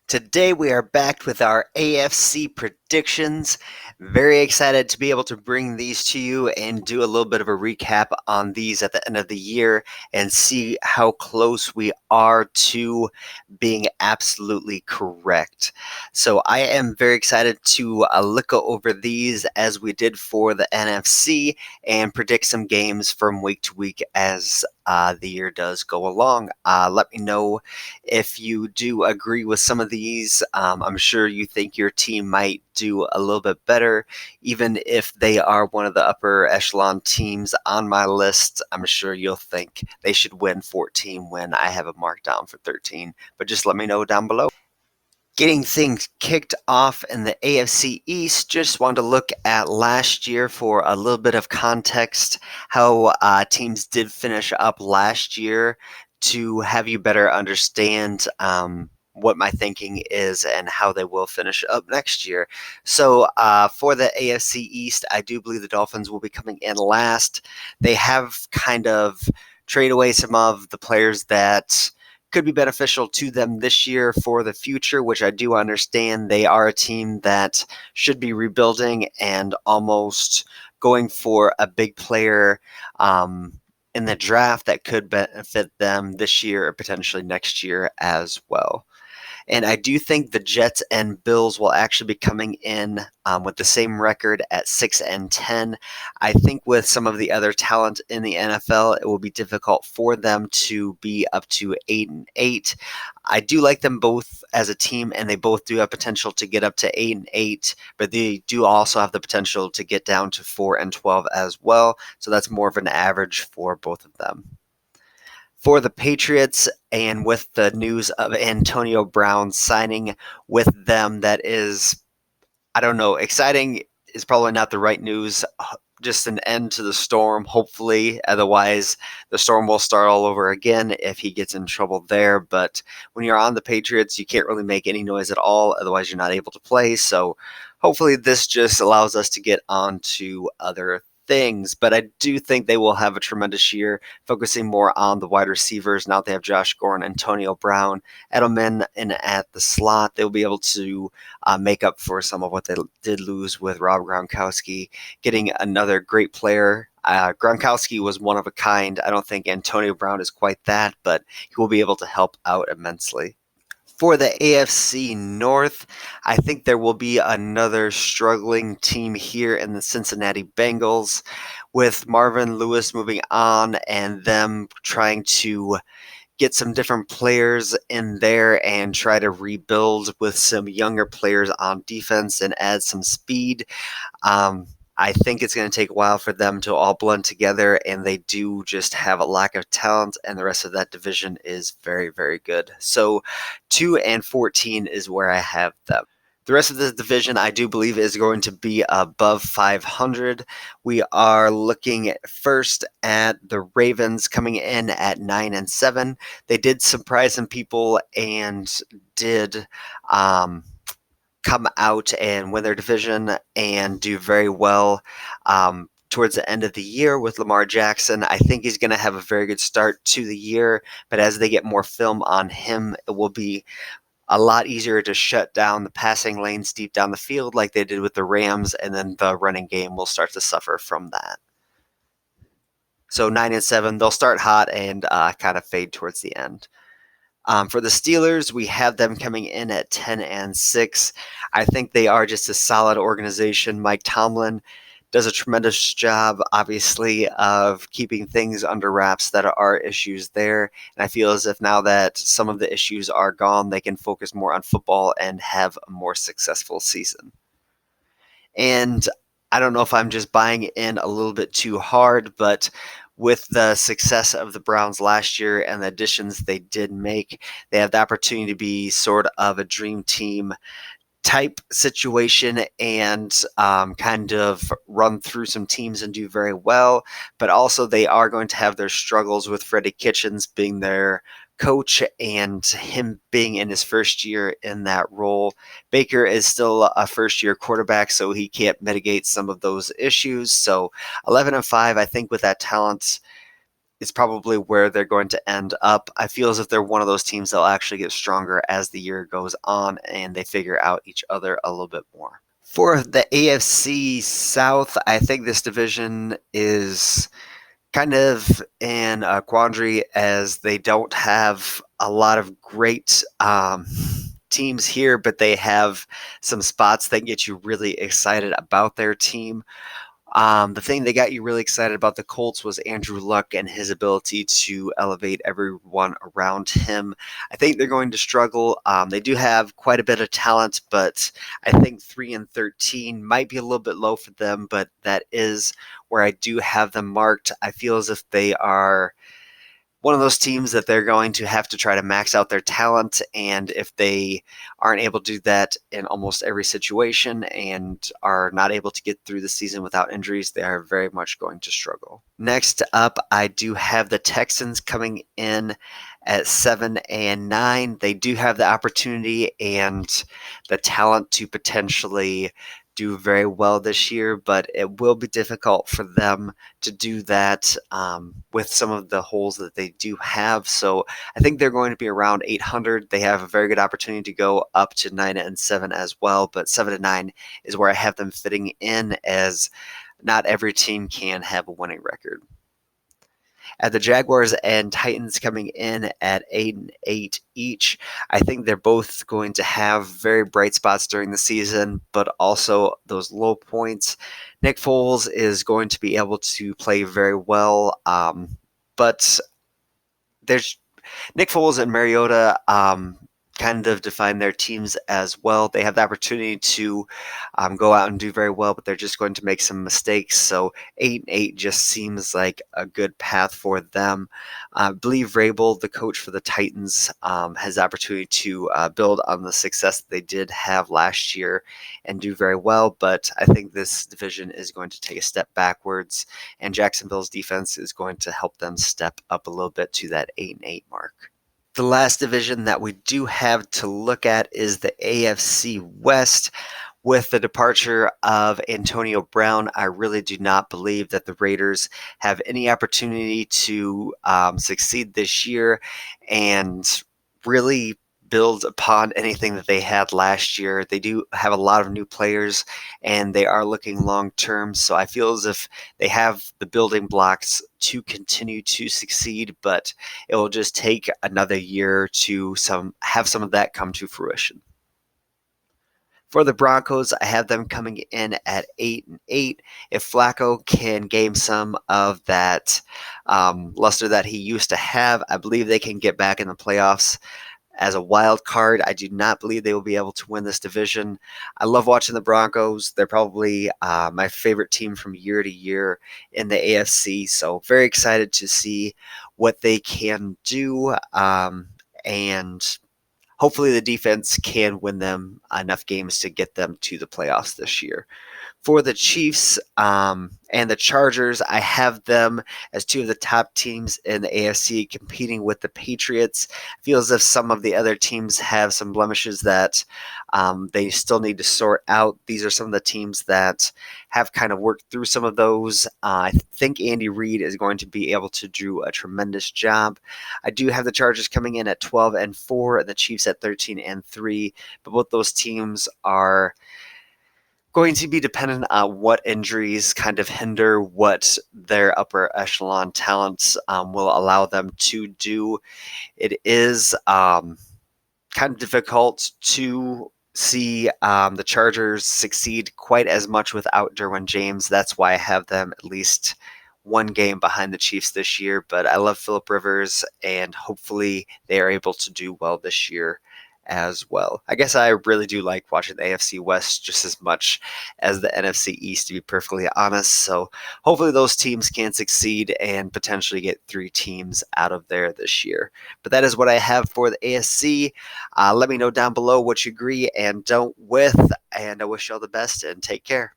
Today we are back with our AFC predictions. Very excited to be able to bring these to you and do a little bit of a recap on these at the end of the year and see how close we are to being absolutely correct. So I am very excited to look over these as we did for the NFC and predict some games from week to week as the year does go along. Let me know if you do agree with some of these. I'm sure you think your team might do a little bit better, even if they are one of the upper echelon teams on my list. I'm sure you'll think they should win 14 when I have it marked down for 13, but just let me know down below. Getting things kicked off in the AFC East, just wanted to look at last year for a little bit of context, how teams did finish up last year to have you better understand what my thinking is and how they will finish up next year. So for the AFC East, I do believe the Dolphins will be coming in last. They have kind of traded away some of the players that could be beneficial to them this year for the future, which I do understand. They are a team that should be rebuilding and almost going for a big player in the draft that could benefit them this year or potentially next year as well. And I do think the Jets and Bills will actually be coming in with the same record at 6-10. I think with some of the other talent in the NFL, it will be difficult for them to be up to 8-8. I do like them both as a team, and they both do have potential to get up to 8-8, but they do also have the potential to get down to 4-12 as well. So that's more of an average for both of them. For the Patriots, and with the news of Antonio Brown signing with them, that is, I don't know, exciting is probably not the right news. Just an end to the storm, hopefully. Otherwise, the storm will start all over again if he gets in trouble there. But when you're on the Patriots, you can't really make any noise at all. Otherwise, you're not able to play. So hopefully this just allows us to get on to other things, but I do think they will have a tremendous year, focusing more on the wide receivers. Now they have Josh Gordon, Antonio Brown, Edelman, and at the slot, they'll be able to make up for some of what they did lose with Rob Gronkowski, getting another great player. Gronkowski was one of a kind. I don't think Antonio Brown is quite that, but he will be able to help out immensely. For the AFC North, I think there will be another struggling team here in the Cincinnati Bengals, with Marvin Lewis moving on and them trying to get some different players in there and try to rebuild with some younger players on defense and add some speed. I think it's going to take a while for them to all blend together, and they do just have a lack of talent, and the rest of that division is very, very good. So 2-14 is where I have them. The rest of the division, I do believe, is going to be above 500. We are looking first at the Ravens coming in at 9-7. They did surprise some people and did come out and win their division and do very well towards the end of the year with Lamar Jackson. I think he's going to have a very good start to the year, but as they get more film on him, it will be a lot easier to shut down the passing lanes deep down the field like they did with the Rams, and then the running game will start to suffer from that. So 9-7, they'll start hot and kind of fade towards the end. For the Steelers, we have them coming in at 10-6. I think they are just a solid organization. Mike Tomlin does a tremendous job, obviously, of keeping things under wraps that are issues there. And I feel as if now that some of the issues are gone, they can focus more on football and have a more successful season. And I don't know if I'm just buying in a little bit too hard, but with the success of the Browns last year and the additions they did make, they have the opportunity to be sort of a dream team type situation and kind of run through some teams and do very well. But also they are going to have their struggles with Freddie Kitchens being their coach and him being in his first year in that role. Baker is still a first-year quarterback, so he can't mitigate some of those issues. So 11-5, I think with that talent, is probably where they're going to end up. I feel as if they're one of those teams that'll actually get stronger as the year goes on and they figure out each other a little bit more. For the AFC South, I think this division is kind of in a quandary as they don't have a lot of great teams here, but they have some spots that get you really excited about their team. The thing that got you really excited about the Colts was Andrew Luck and his ability to elevate everyone around him. I think they're going to struggle. They do have quite a bit of talent, but I think 3-13 might be a little bit low for them, but that is where I do have them marked. I feel as if they are one of those teams that they're going to have to try to max out their talent. And if they aren't able to do that in almost every situation and are not able to get through the season without injuries, they are very much going to struggle. Next up, I do have the Texans coming in at 7-9. They do have the opportunity and the talent to potentially do very well this year, but it will be difficult for them to do that with some of the holes that they do have. So I think they're going to be around 800. They have a very good opportunity to go up to 9-7 as well, but 7-9 is where I have them fitting in, as not every team can have a winning record. At the Jaguars and Titans coming in at 8-8 each, I think they're both going to have very bright spots during the season, but also those low points. Nick Foles is going to be able to play very well, but there's Nick Foles and Mariota kind of define their teams as well. They have the opportunity to go out and do very well, but they're just going to make some mistakes. So 8-8 just seems like a good path for them. I believe Vrabel, the coach for the Titans, has the opportunity to build on the success that they did have last year and do very well. But I think this division is going to take a step backwards, and Jacksonville's defense is going to help them step up a little bit to that 8-8 mark. The last division that we do have to look at is the AFC West. With the departure of Antonio Brown, I really do not believe that the Raiders have any opportunity to succeed this year and really build upon anything that they had last year. They do have a lot of new players and they are looking long term. So I feel as if they have the building blocks to continue to succeed, but it will just take another year to have some of that come to fruition. For the Broncos, I have them coming in at 8-8. If Flacco can gain some of that luster that he used to have, I believe they can get back in the playoffs as a wild card. I do not believe they will be able to win this division. I love watching the Broncos. They're probably my favorite team from year to year in the AFC. So very excited to see what they can do. And hopefully the defense can win them enough games to get them to the playoffs this year. For the Chiefs and the Chargers, I have them as two of the top teams in the AFC competing with the Patriots. It feels as if some of the other teams have some blemishes that they still need to sort out. These are some of the teams that have kind of worked through some of those. I think Andy Reid is going to be able to do a tremendous job. I do have the Chargers coming in at 12-4 and the Chiefs at 13-3, but both those teams are going to be dependent on what injuries kind of hinder what their upper echelon talents will allow them to do. It is kind of difficult to see the Chargers succeed quite as much without Derwin James. That's why I have them at least one game behind the Chiefs this year. But I love Phillip Rivers, and hopefully they are able to do well this year as well. I guess I really do like watching the AFC West just as much as the NFC East, to be perfectly honest. So hopefully those teams can succeed and potentially get 3 teams out of there this year. But that is what I have for the AFC. Let me know down below what you agree and don't with, and I wish you all the best and take care.